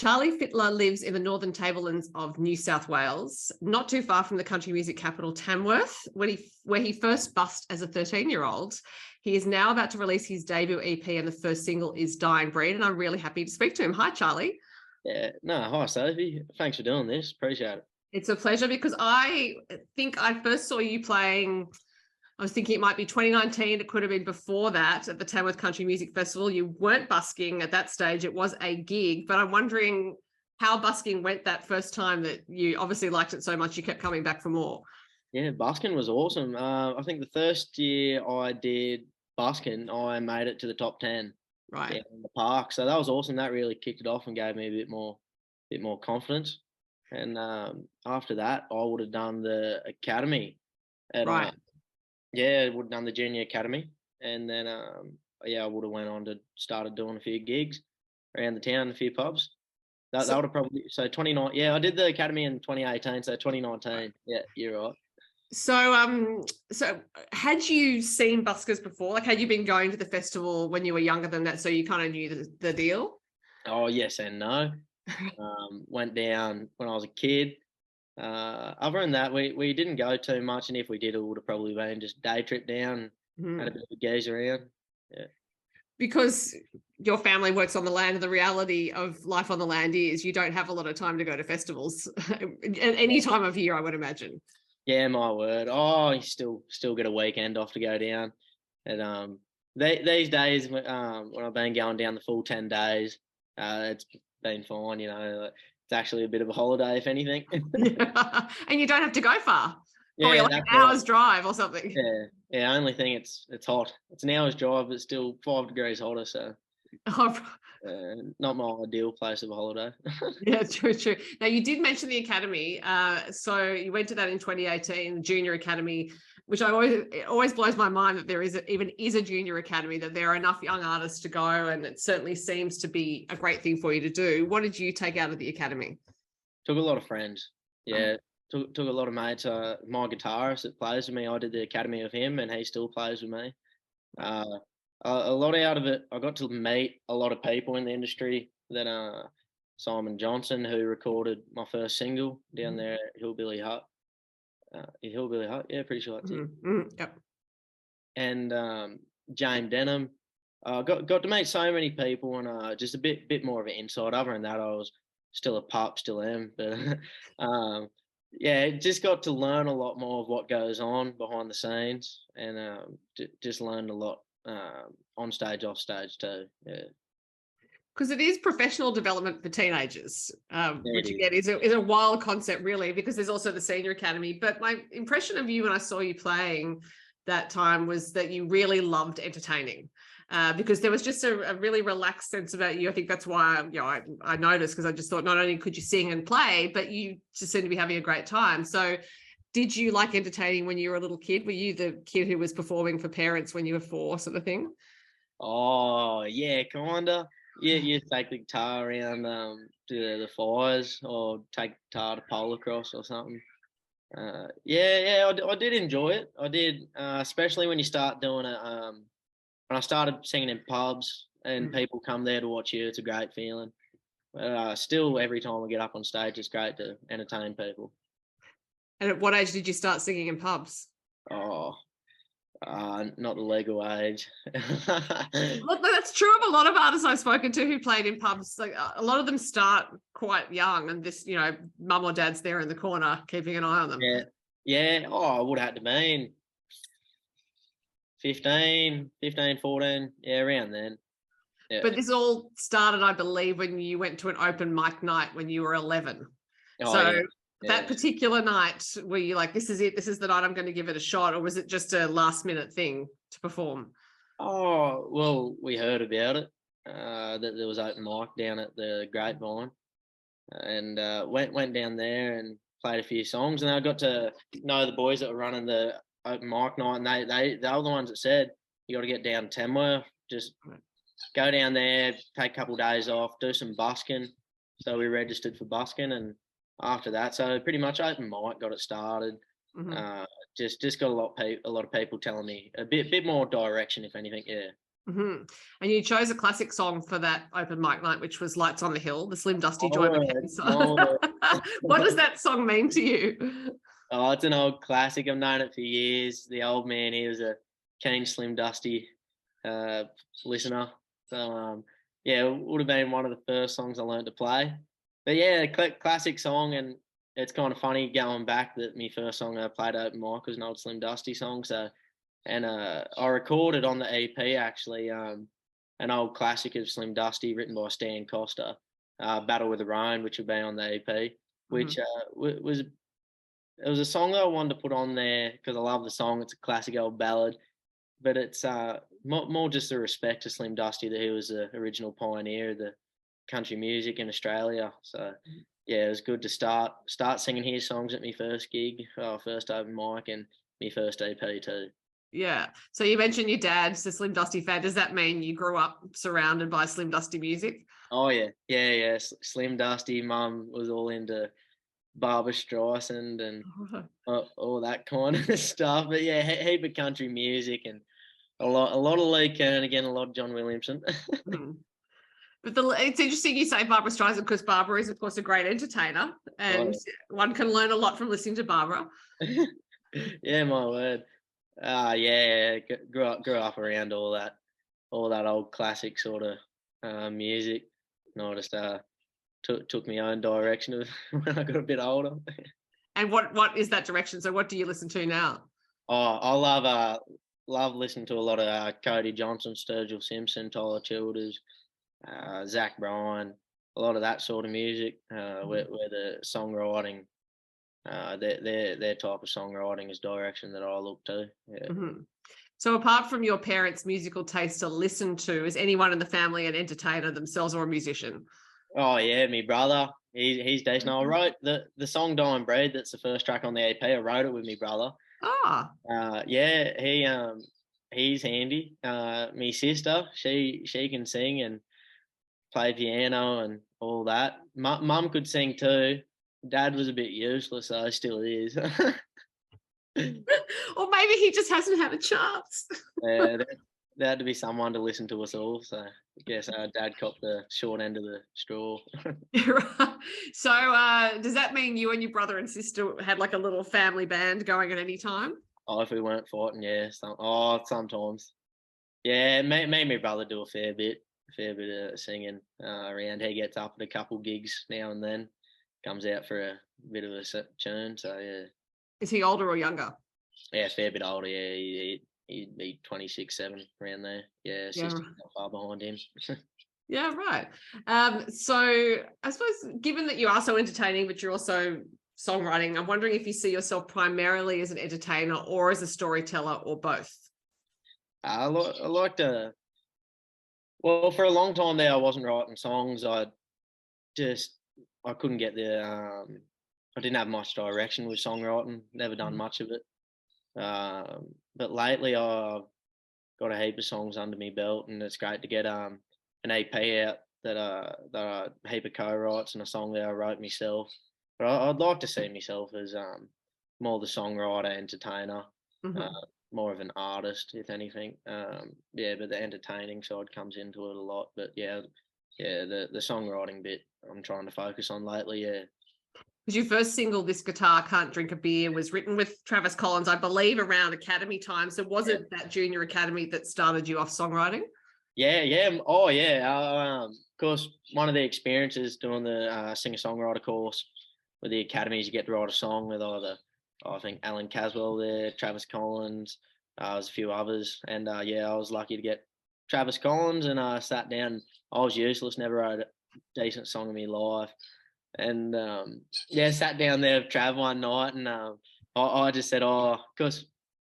Charlie Fittler lives in the northern tablelands of New South Wales, not too far from the country music capital Tamworth, where he first busked as a 13-year-old. He is now about to release his debut EP, and the first single is Dying Breed, and I'm really happy to speak to him. Hi, Charlie. Yeah, no, hi Sophie. Thanks for doing this. Appreciate it. It's a pleasure because I think I first saw you playing, I was thinking it might be 2019. It could have been before that at the Tamworth Country Music Festival. You weren't busking at that stage. It was a gig, but I'm wondering how busking went that first time that you obviously liked it so much you kept coming back for more. Yeah, busking was awesome. I think the first year I did busking, I made it to the top 10 Right. in the park. So that was awesome. That really kicked it off and gave me a bit more confidence. And after that, I would have done the academy at Right. yeah, would have done the junior academy, and then yeah, I would have went on to started doing a few gigs around the town, a few pubs. That would have probably 29. Yeah, I did the academy in 2018, so 2019. Yeah, you're right. So had you seen buskers before? Like, had you been going to the festival when you were younger than that, so you kind of knew the deal? Oh yes and no. Went down when I was a kid. Other than that, we didn't go too much, and if we did, it would have probably been just day trip down, had a bit of a gaze around. Yeah. Because your family works on the land, and the reality of life on the land is you don't have a lot of time to go to festivals at any time of year, I would imagine. Yeah, my word. Oh, you still get a weekend off to go down. And these days, when I've been going down the full 10 days, it's been fine. You know, it's actually a bit of a holiday, if anything. Yeah. And you don't have to go far. Probably Yeah, like an that's hour's right. drive or something. Yeah. Only thing, it's hot. It's an hour's drive, but still 5 degrees hotter. So Oh, not my ideal place of a holiday. yeah, true. Now, you did mention the academy. So you went to that in 2018, the junior academy, which it always blows my mind that there even is a junior academy, that there are enough young artists to go, and it certainly seems to be a great thing for you to do. What did you take out of the academy? Took a lot of friends. Yeah, took a lot of mates. My guitarist that plays with me, I did the academy with him, and he still plays with me. A lot out of it, I got to meet a lot of people in the industry. That Simon Johnson, who recorded my first single down there at Hillbilly Hut. Hillbilly Hut, yeah, pretty sure that's it. Yep. And James Denham. Got to meet so many people, and just a bit more of an insight. Other than that, I was still a pup, still am, but yeah, just got to learn a lot more of what goes on behind the scenes, and just learned a lot on stage, off stage too. Yeah, Because it is professional development for teenagers, which it again is a wild concept, really, because there's also the senior academy. But my impression of you when I saw you playing that time was that you really loved entertaining, because there was just a really relaxed sense about you. I think that's why I noticed, because I just thought not only could you sing and play, but you just seemed to be having a great time. So did you like entertaining when you were a little kid? Were you the kid who was performing for parents when you were 4, sort of thing? Oh yeah, kinda. Yeah, you take the guitar around to the fires, or take the guitar to pole across or something. I did enjoy it. I did, especially when you start doing it. When I started singing in pubs and people come there to watch you, it's a great feeling. But still, every time we get up on stage, it's great to entertain people. And at what age did you start singing in pubs? Oh, not the legal age. Look, that's true of a lot of artists I've spoken to who played in pubs. Like, a lot of them start quite young, and this, mum or dad's there in the corner keeping an eye on them. Yeah. Oh, I would have had to been 15, 14. Yeah, around then. Yeah. But this all started, I believe, when you went to an open mic night when you were 11. Oh, so yeah. that particular night, were you like, this is it, this is the night I'm going to give it a shot, or was it just a last minute thing to perform? Oh, well, we heard about it, that there was open mic down at the Grapevine, and went down there and played a few songs, and I got to know the boys that were running the open mic night, and they were the ones that said, you got to get down to Tamworth, just go down there, take a couple of days off, do some busking. So we registered for busking, and after that, so pretty much open mic got it started. Just got a lot of people telling me a bit more direction, if anything. Yeah. Mhm. And you chose a classic song for that open mic night, which was Lights on the Hill, the Slim Dusty Joy Oh, McKenna song. oh, What does that song mean to you? oh, it's an old classic. I've known it for years. The old man, he was a keen Slim Dusty uh, listener. So yeah, it would have been one of the first songs I learned to play. But yeah, classic song, and it's kind of funny going back that my first song I played at open mic was an old Slim Dusty song. So, and I recorded on the EP actually an old classic of Slim Dusty written by Stan Costa, "Battle with the Rain," which would be on the EP, which Mhm. was it was a song that I wanted to put on there because I love the song. It's a classic old ballad, but it's more just a respect to Slim Dusty that he was the original pioneer of the country music in Australia. So yeah, it was good to start singing his songs at my first gig, first open mic, and my first EP too. Yeah. So you mentioned your dad's a Slim Dusty fan. Does that mean you grew up surrounded by Slim Dusty music? Oh yeah. Slim Dusty, mum was all into Barbra Streisand and all that kind of stuff. But yeah, heap of country music and a lot of Lee Kernaghan, a lot of John Williamson. Mhm. But it's interesting you say Barbara Streisand because Barbara is, of course, a great entertainer, and Oh, one can learn a lot from listening to Barbara. yeah, my word. Yeah. Grew up around all that old classic sort of music. And I just took my own direction of when I got a bit older. And what is that direction? So what do you listen to now? Oh, I love listening to a lot of Cody Johnson, Sturgill Simpson, Tyler Childers, Zach Bryan, a lot of that sort of music, where the songwriting, their type of songwriting is direction that I look to. Yeah. Mm-hmm. So apart from your parents' musical taste to listen to, is anyone in the family an entertainer themselves or a musician? Oh yeah, my brother, he's decent. I wrote the song "Dying Breed." That's the first track on the EP. I wrote it with my brother. Ah, Yeah, he's handy. My sister, she can sing and play piano and all that. Mum could sing too. Dad was a bit useless, though, still is. or maybe he just hasn't had a chance. Yeah, there had to be someone to listen to us all. So I guess Dad copped the short end of the straw. Right. So does that mean you and your brother and sister had like a little family band going at any time? Oh, if we weren't fighting, yeah. Sometimes. Yeah, me and my brother do a fair bit of singing around. He gets up at a couple gigs now and then, comes out for a bit of a tune. So yeah, Is he older or younger? yeah, a fair bit older. Yeah, he'd be 26, 7 around there. Yeah, Yeah. sister's not far behind him. Yeah, right. So I suppose given that you are so entertaining, but you're also songwriting, I'm wondering if you see yourself primarily as an entertainer or as a storyteller or both. I like to. Well, for a long time there, I wasn't writing songs. Just I couldn't get the. I didn't have much direction with songwriting. Never done much of it. But lately, I've got a heap of songs under my belt, and it's great to get an EP out that a heap of co-writes and a song that I wrote myself. But I'd like to see myself as more the songwriter, entertainer, uh, Mhm. more of an artist, if anything. Yeah, but the entertaining side comes into it a lot. But yeah, the songwriting bit I'm trying to focus on lately. Yeah. Because your first single, This Guitar Can't Drink a Beer, was written with Travis Collins, I believe, around Academy time. So was Yeah. it that junior academy that started you off songwriting? Yeah. Oh, yeah. Of course, one of the experiences doing the singer-songwriter course with the academies, you get to write a song with either, I think, Alan Caswell there, Travis Collins, there's a few others. And yeah, I was lucky to get Travis Collins, and I sat down. I was useless, never wrote a decent song in my life. And yeah, sat down there with Trav one night, and I just said, oh, because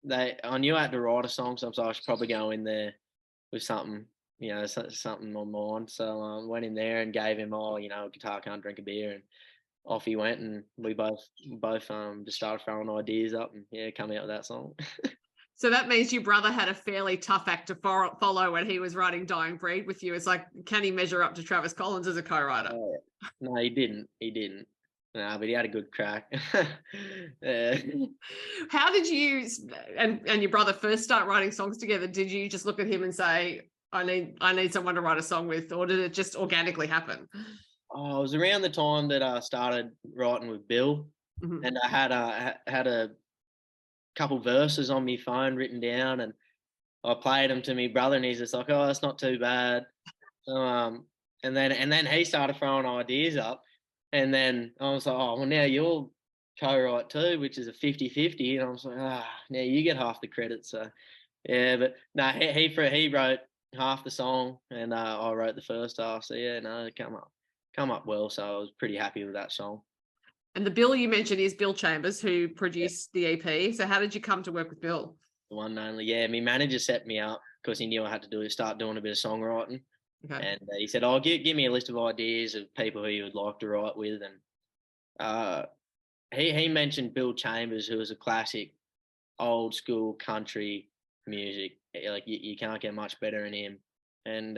I knew I had to write a song, so I should probably go in there with something, something on mind. So went in there and gave him, guitar can't drink a beer, and off he went, and we both just started throwing ideas up, and yeah, come out with that song. So that means your brother had a fairly tough act to follow when he was writing Dying Breed with you. It's like, can he measure up to Travis Collins as a co-writer? No, he didn't. He didn't. No, but he had a good crack. How did you and your brother first start writing songs together? Did you just look at him and say, I need someone to write a song with, or did it just organically happen? Oh, it was around the time that I started writing with Bill, Mhm. and I had a couple verses on my phone written down, and I played them to my brother, and he's just like, "Oh, that's not too bad." So, and then he started throwing ideas up, and then I was like, "Oh, well, now you'll co-write too," which is a 50-50, and I was like, now you get half the credit." So, yeah, but no, he wrote half the song, and I wrote the first half. So yeah, no, it come up well. So I was pretty happy with that song. And the Bill you mentioned is Bill Chambers, who produced the EP. So how did you come to work with Bill? The one and only. Yeah, my manager set me up because he knew I had to start doing a bit of songwriting. Okay. And he said, "Oh, give me a list of ideas of people who you would like to write with." And uh, he mentioned Bill Chambers, who was a classic old school country music. Like you can't get much better than him. And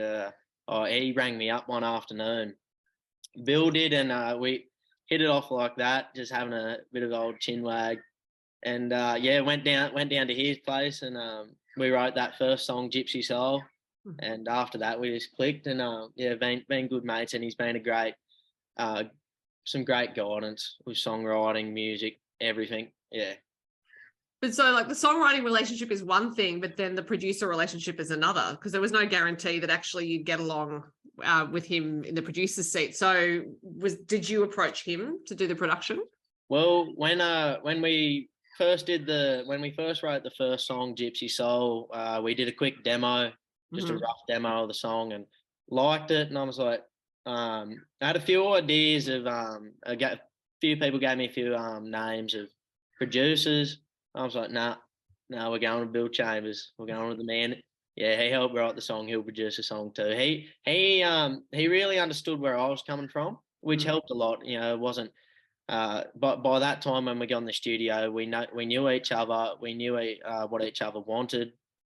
he rang me up one afternoon. Bill did, and we hit it off like that, just having a bit of old chin wag. And yeah, went down to his place, and we wrote that first song, Gypsy Soul. And after that, we just clicked, and yeah, been good mates, and he's been a great, uh, some great guidance with songwriting, music, everything. Yeah. But so like the songwriting relationship is one thing, but then the producer relationship is another, because there was no guarantee that actually you'd get along with him in the producer's seat. So did you approach him to do the production? Well, when we when we first wrote the first song, Gypsy Soul, we did a quick demo, just a rough demo of the song, and liked it. And I was like, I had a few ideas of a few people gave me a few names of producers. I was like, nah, we're going with Bill Chambers. We're going with the man. Yeah, he helped write the song. He'll produce the song too. He really understood where I was coming from, which helped a lot. You know, it wasn't. But by that time, when we got in the studio, we knew each other. We knew what each other wanted,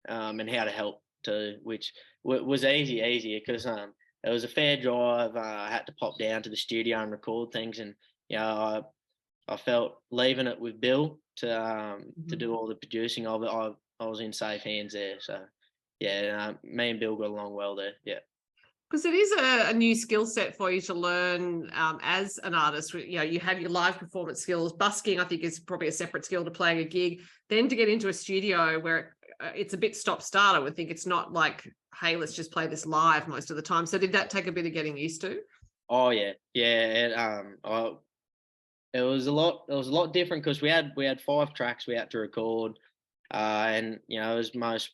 and how to help too, which was easier because it was a fair drive. I had to pop down to the studio and record things, and you know, I felt leaving it with Bill to do all the producing of it. I was in safe hands there. So yeah, me and Bill got along well there. Yeah. Because it is a new skill set for you to learn as an artist. You know, you have your live performance skills. Busking, I think, is probably a separate skill to playing a gig. Then to get into a studio where it's a bit stop-start, I would think it's not like, hey, let's just play this live most of the time. So did that take a bit of getting used to? Oh yeah, yeah. It was a lot. It was a lot different because we had 5 tracks we had to record, and you know, as most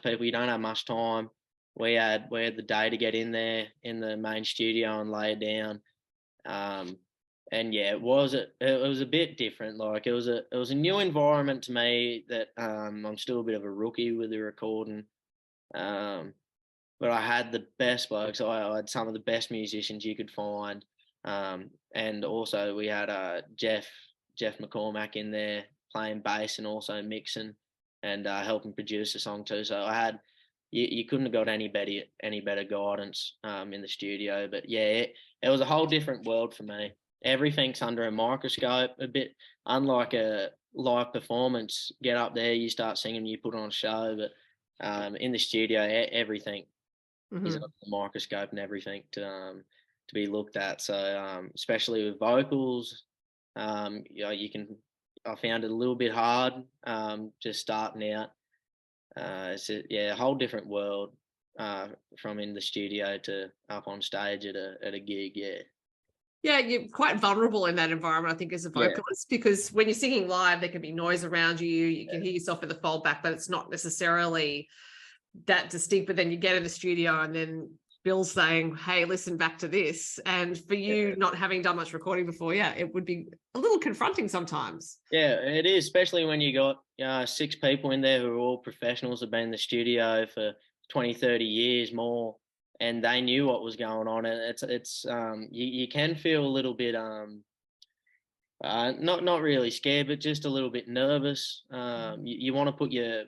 people, you don't have much time. We had the day to get in there in the main studio and lay it down. And yeah, it was a bit different. Like it was a new environment to me that I'm still a bit of a rookie with the recording. Um, but I had the best blokes. I had some of the best musicians you could find, and also we had Jeff McCormack in there playing bass and also mixing and helping produce the song too. So I had you couldn't have got any better guidance in the studio. But yeah, it was a whole different world for me. Everything's under a microscope, a bit unlike a live performance. Get up there, you start singing, you put on a show. But in the studio, everything is under the microscope and everything to be looked at. So especially with vocals, you know, I found it a little bit hard just starting out. It's a whole different world from in the studio to up on stage at a gig. Yeah. Yeah, you're quite vulnerable in that environment, I think, as a Yeah. vocalist, because when you're singing live, there can be noise around you. You can hear yourself in the foldback, but it's not necessarily that distinct. But then you get in the studio and then Bill's saying, hey, listen back to this. And for you not having done much recording before, yeah, it would be a little confronting sometimes. Yeah, it is, especially when you got 6 people in there who are all professionals, have been in the studio for 20, 30 years more, and they knew what was going on. And it's you can feel a little bit not really scared, but just a little bit nervous. You want to put your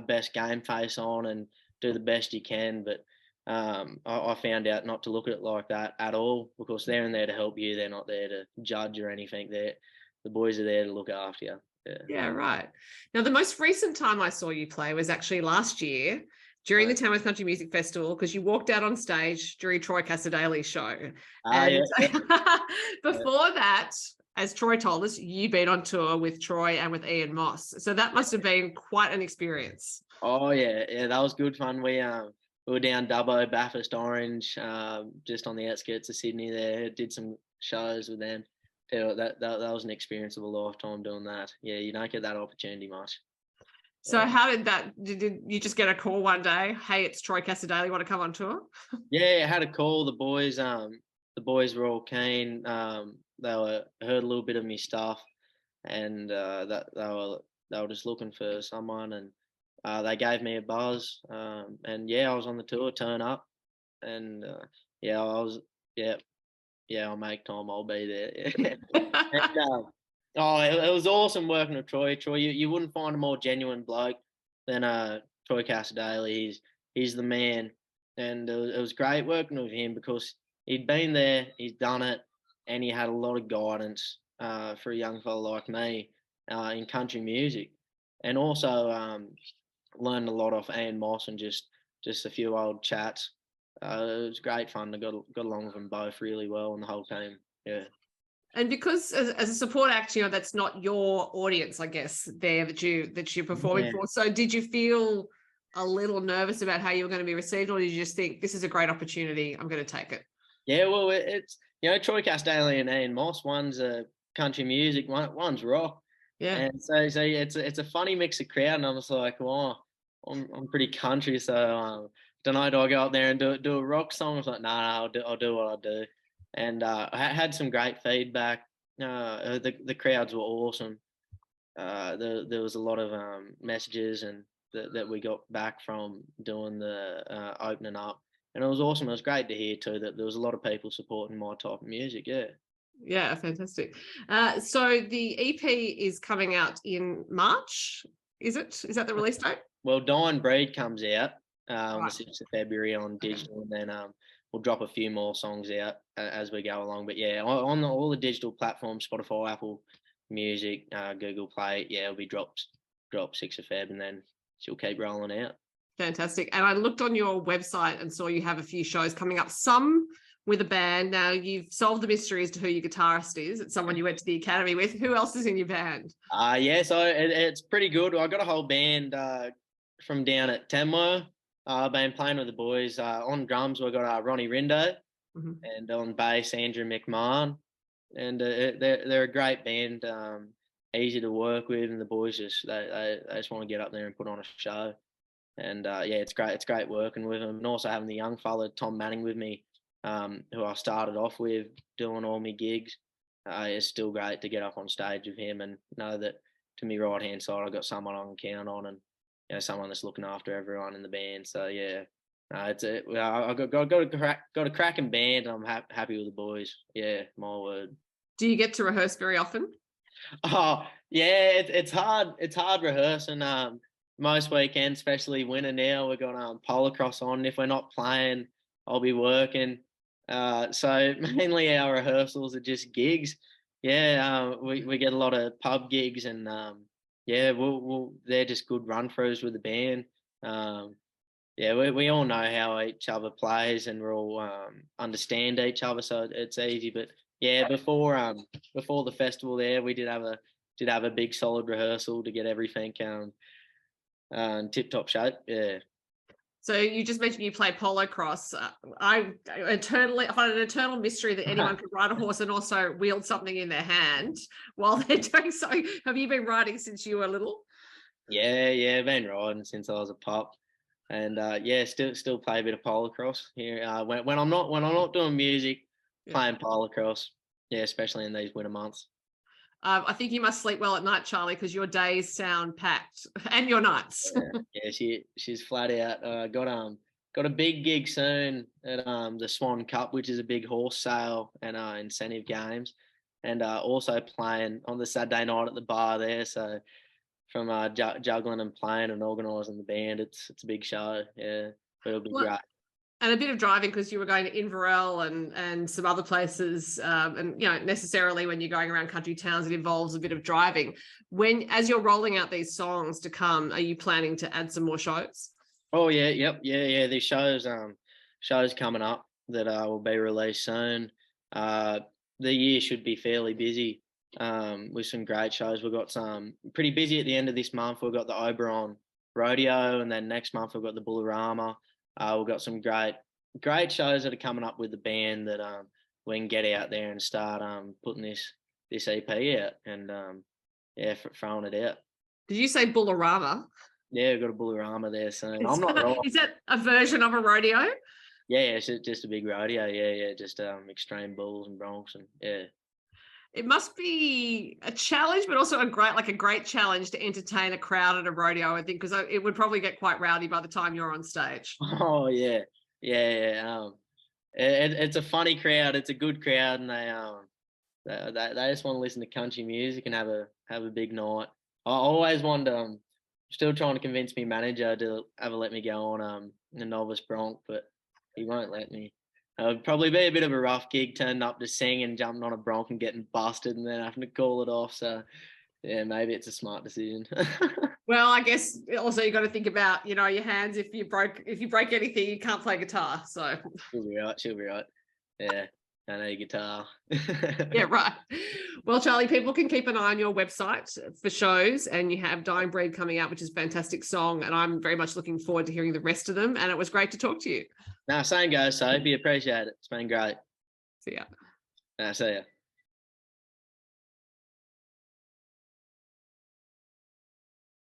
best game face on and do the best you can, but I found out not to look at it like that at all, because they're in there to help you. They're not there to judge or anything. The boys are there to look after you. Yeah. Yeah, right. Now, the most recent time I saw you play was actually last year during the Tamworth Country Music Festival, because you walked out on stage during Troy Cassadaly's show. Yeah. Before that, as Troy told us, you've been on tour with Troy and with Ian Moss. So that must have been quite an experience. Oh yeah, that was good fun. We were down Dubbo, Bathurst, Orange, just on the outskirts of Sydney there. Did some shows with them. That was an experience of a lifetime doing that. Yeah, you don't get that opportunity much. So how did that, did you just get a call one day? Hey, it's Troy Cassadaly, want to come on tour? Yeah, I had a call. The boys were all keen. They heard a little bit of me stuff, and that they were just looking for someone, and they gave me a buzz. And yeah, I was on the tour, turn up, and yeah, I was I'll make time. I'll be there. And, it was awesome working with Troy. Troy, you wouldn't find a more genuine bloke than Troy Cassadaly. He's the man, and it was great working with him because he'd been there, he's done it, and he had a lot of guidance for a young fella like me in country music, and also learned a lot off Ian Moss and just a few old chats. It was great fun. I got along with them both really well and the whole team. Yeah. And because as a support act, that's not your audience, I guess, there that you're performing for. So did you feel a little nervous about how you were going to be received, or did you just think this is a great opportunity, I'm going to take it? Yeah, well, it's Troy Cassadaly and Ian Moss. One's country music, one's rock. Yeah. And so it's a funny mix of crowd, and I was like, well, I'm pretty country, so don't know. Do I go up there and do a rock song? I was like, nah, I'll do what I do. And I had some great feedback. The crowds were awesome. There was a lot of messages and that we got back from doing the opening up, and it was awesome. It was great to hear too that there was a lot of people supporting my type of music. Yeah, fantastic. So the EP is coming out in March. Is that the release date? Well, Dying Breed comes out on the 6th of February on digital, and then we'll drop a few more songs out as we go along. But yeah, on all the digital platforms, Spotify, Apple Music, Google Play, yeah, it'll be dropped 6th of Feb, and then she'll keep rolling out. Fantastic. And I looked on your website and saw you have a few shows coming up, some with a band. Now, you've solved the mystery as to who your guitarist is. It's someone you went to the academy with. Who else is in your band? Yeah, so it's pretty good. I got a whole band from down at Tamworth. I've been playing with the boys. On drums, we've got Ronnie Rindo, and on bass, Andrew McMahon. And they're a great band, easy to work with, and the boys they just want to get up there and put on a show. And yeah, it's great. It's great working with them, and also having the young fella Tom Manning with me, who I started off with doing all my gigs. It's still great to get up on stage with him and know that to me right hand side I've got someone I can count on, and someone that's looking after everyone in the band. So yeah, I've got a cracking band. And I'm happy with the boys. Yeah, my word. Do you get to rehearse very often? Oh yeah, it's hard. It's hard rehearsing. Most weekends, especially winter now, we've got polocross on. If we're not playing, I'll be working. So mainly our rehearsals are just gigs. Yeah, we get a lot of pub gigs, and yeah, they're just good run throughs with the band. Yeah, we all know how each other plays, and we all understand each other, so it's easy. But yeah, before the festival there, we did have a big solid rehearsal to get everything tip top shape. Yeah. So you just mentioned you play polo cross. I find an eternal mystery that anyone could ride a horse and also wield something in their hand while they're doing so. Have you been riding since you were little? Yeah, been riding since I was a pup, and yeah, still play a bit of polo cross here. When I'm not doing music, playing polo cross. Yeah, especially in these winter months. I think you must sleep well at night, Charlie, because your days sound packed, and your nights. Yeah, she's flat out. Got a big gig soon at the Swan Cup, which is a big horse sale and incentive games, and also playing on the Saturday night at the bar there. So from juggling and playing and organising the band, it's a big show. Yeah, but it'll be great. And a bit of driving, because you were going to Inverell and some other places, and necessarily when you're going around country towns, it involves a bit of driving. As you're rolling out these songs to come, are you planning to add some more shows? Oh yeah, yep, yeah. There's shows coming up that will be released soon. Uh, the year should be fairly busy with some great shows. We've got some pretty busy at the end of this month. We've got the Oberon Rodeo, and then next month we've got the Bullarama. We've got some great shows that are coming up with the band that we can get out there and start putting this EP out and yeah, throwing it out. Did you say Bullarama? Yeah, we've got a Bullarama there soon. I'm not right. Is that a version of a rodeo? Yeah, it's just a big rodeo. Yeah, just extreme bulls and broncs and yeah. It must be a challenge, but also a great challenge to entertain a crowd at a rodeo, I think, because it would probably get quite rowdy by the time you're on stage. Oh yeah. It's a funny crowd. It's a good crowd, and they just want to listen to country music and have a big night. I always want to. Still trying to convince me manager to ever let me go on a novice bronc, but he won't let me. It would probably be a bit of a rough gig, turning up to sing and jumping on a bronc and getting busted and then having to call it off. So yeah, maybe it's a smart decision. Well, I guess also you got to think about, your hands. If you break anything, you can't play guitar. So She'll be right. Yeah. I know guitar. Yeah, right. Well, Charlie, people can keep an eye on your website for shows, and you have Dying Breed coming out, which is a fantastic song, and I'm very much looking forward to hearing the rest of them, and it was great to talk to you. No, same goes, Sophie. Appreciate it. It's been great. See ya. See ya.